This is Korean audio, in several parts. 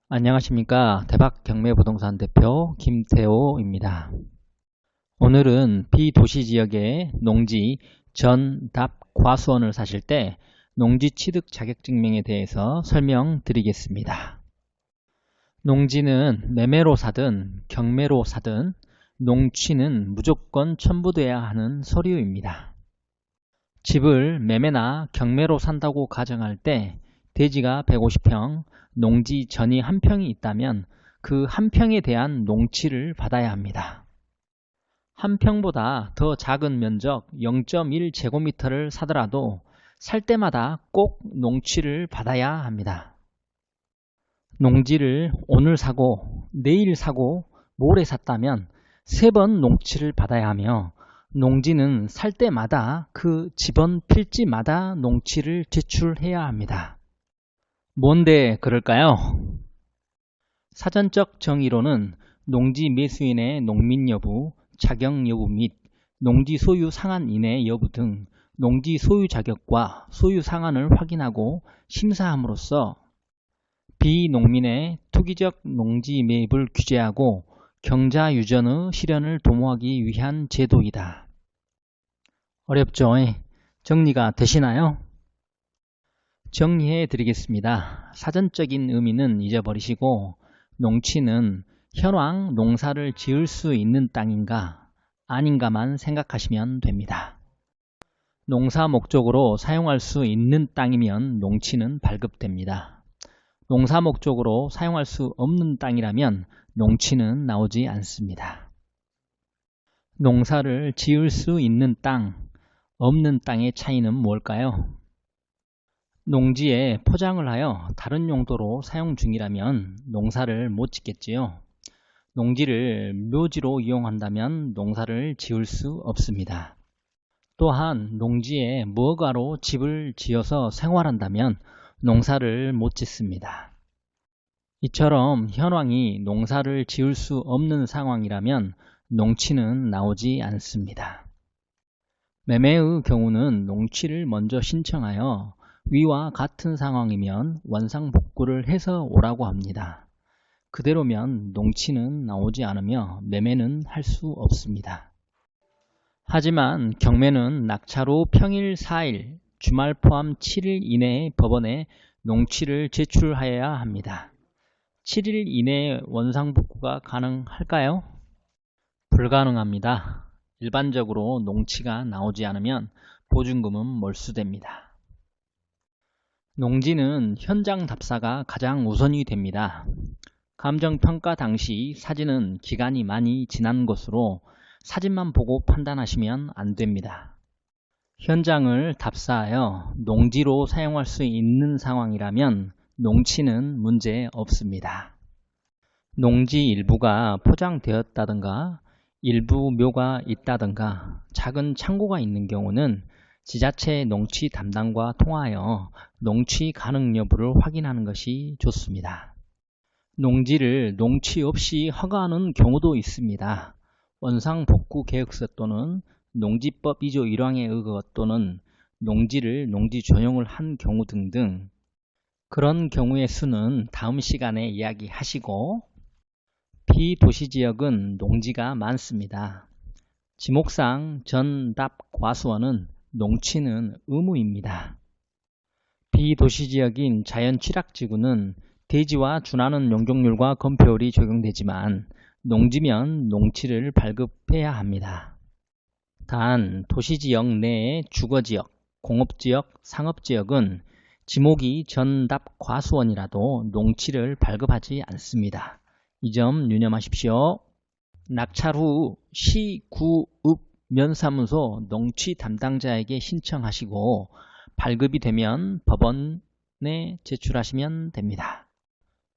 안녕하십니까. 대박경매부동산 대표 김태호입니다. 오늘은 비도시지역의 농지 전, 답, 과수원을 사실 때 농지 취득 자격증명에 대해서 설명드리겠습니다. 농지는 매매로 사든 경매로 사든 농취는 무조건 첨부돼야 하는 서류입니다. 집을 매매나 경매로 산다고 가정할 때 대지가 150평, 농지 전이 1평이 있다면 그 1평에 대한 농취를 받아야 합니다. 1평보다 더 작은 면적 0.1제곱미터를 사더라도 살 때마다 꼭 농취를 받아야 합니다. 농지를 오늘 사고 내일 사고 모레 샀다면 3번 농취를 받아야 하며 농지는 살 때마다 그 지번 필지마다 농취를 제출해야 합니다. 뭔데 그럴까요? 사전적 정의로는 농지 매수인의 농민 여부, 자격 여부 및 농지 소유 상한 인의 여부 등 농지 소유 자격과 소유 상한을 확인하고 심사함으로써 비농민의 투기적 농지 매입을 규제하고 경자 유전의 실현을 도모하기 위한 제도이다. 어렵죠? 정리가 되시나요? 정리해 드리겠습니다. 사전적인 의미는 잊어버리시고 농취는 현황 농사를 지을 수 있는 땅인가 아닌가만 생각하시면 됩니다. 농사 목적으로 사용할 수 있는 땅이면 농취는 발급됩니다. 농사 목적으로 사용할 수 없는 땅이라면 농취는 나오지 않습니다. 농사를 지을 수 있는 땅, 없는 땅의 차이는 뭘까요? 농지에 포장을 하여 다른 용도로 사용 중이라면 농사를 못 짓겠지요. 농지를 묘지로 이용한다면 농사를 지을 수 없습니다. 또한 농지에 무허가로 집을 지어서 생활한다면 농사를 못 짓습니다. 이처럼 현황이 농사를 지을 수 없는 상황이라면 농취는 나오지 않습니다. 매매의 경우는 농취를 먼저 신청하여 위와 같은 상황이면 원상복구를 해서 오라고 합니다. 그대로면 농취는 나오지 않으며 매매는 할 수 없습니다. 하지만 경매는 낙찰 후 평일 4일, 주말 포함 7일 이내에 법원에 농취를 제출하여야 합니다. 7일 이내에 원상복구가 가능할까요? 불가능합니다. 일반적으로 농취가 나오지 않으면 보증금은 몰수됩니다. 농지는 현장 답사가 가장 우선이 됩니다. 감정평가 당시 사진은 기간이 많이 지난 것으로 사진만 보고 판단하시면 안 됩니다. 현장을 답사하여 농지로 사용할 수 있는 상황이라면 농취는 문제 없습니다. 농지 일부가 포장되었다든가 일부 묘가 있다든가 작은 창고가 있는 경우는 지자체 농취 담당과 통하여 농취 가능 여부를 확인하는 것이 좋습니다. 농지를 농취 없이 허가하는 경우도 있습니다. 원상복구 계획서 또는 농지법 2조 1항에 의거 또는 농지를 농지 전용을 한 경우 등등 그런 경우의 수는 다음 시간에 이야기하시고 비도시지역은 농지가 많습니다. 지목상 전, 답, 과수원은 농취는 의무입니다. 비도시지역인 자연취락지구는 대지와 준하는 용적률과 건폐율이 적용되지만 농지면 농취를 발급해야 합니다. 단 도시지역 내의 주거지역, 공업지역, 상업지역은 지목이 전, 답, 과수원이라도 농취를 발급하지 않습니다. 이 점 유념하십시오. 낙찰 후 시, 구, 읍, 면사무소 농취 담당자에게 신청하시고 발급이 되면 법원에 제출하시면 됩니다.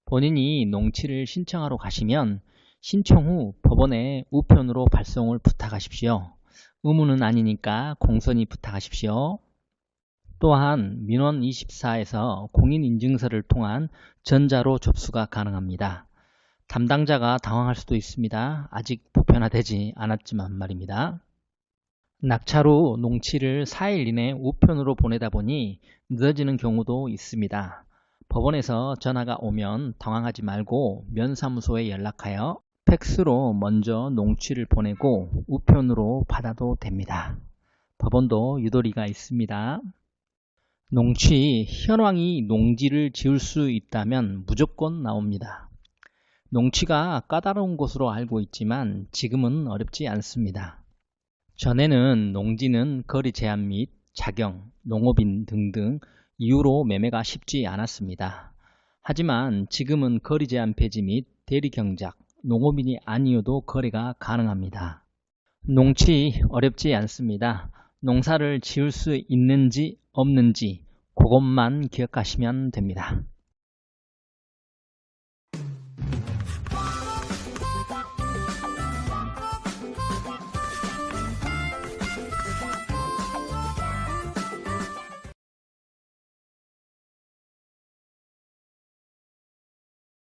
본인이 농취를 신청하러 가시면 신청 후 법원에 우편으로 발송을 부탁하십시오. 의무는 아니니까 공선히 부탁하십시오. 또한 민원24에서 공인인증서를 통한 전자로 접수가 가능합니다. 담당자가 당황할 수도 있습니다. 아직 보편화되지 않았지만 말입니다. 낙찰 후 농취를 4일 이내 우편으로 보내다 보니 늦어지는 경우도 있습니다. 법원에서 전화가 오면 당황하지 말고 면사무소에 연락하여 팩스로 먼저 농취를 보내고 우편으로 받아도 됩니다. 법원도 유도리가 있습니다. 농취, 현황이 농지를 지을 수 있다면 무조건 나옵니다. 농취가 까다로운 것으로 알고 있지만 지금은 어렵지 않습니다. 전에는 농지는 거리 제한 및 자경, 농업인 등등 이유로 매매가 쉽지 않았습니다. 하지만 지금은 거리 제한 폐지 및 대리 경작, 농업인이 아니어도 거래가 가능합니다. 농취 어렵지 않습니다. 농사를 지을 수 있는지 없는지 그것만 기억하시면 됩니다.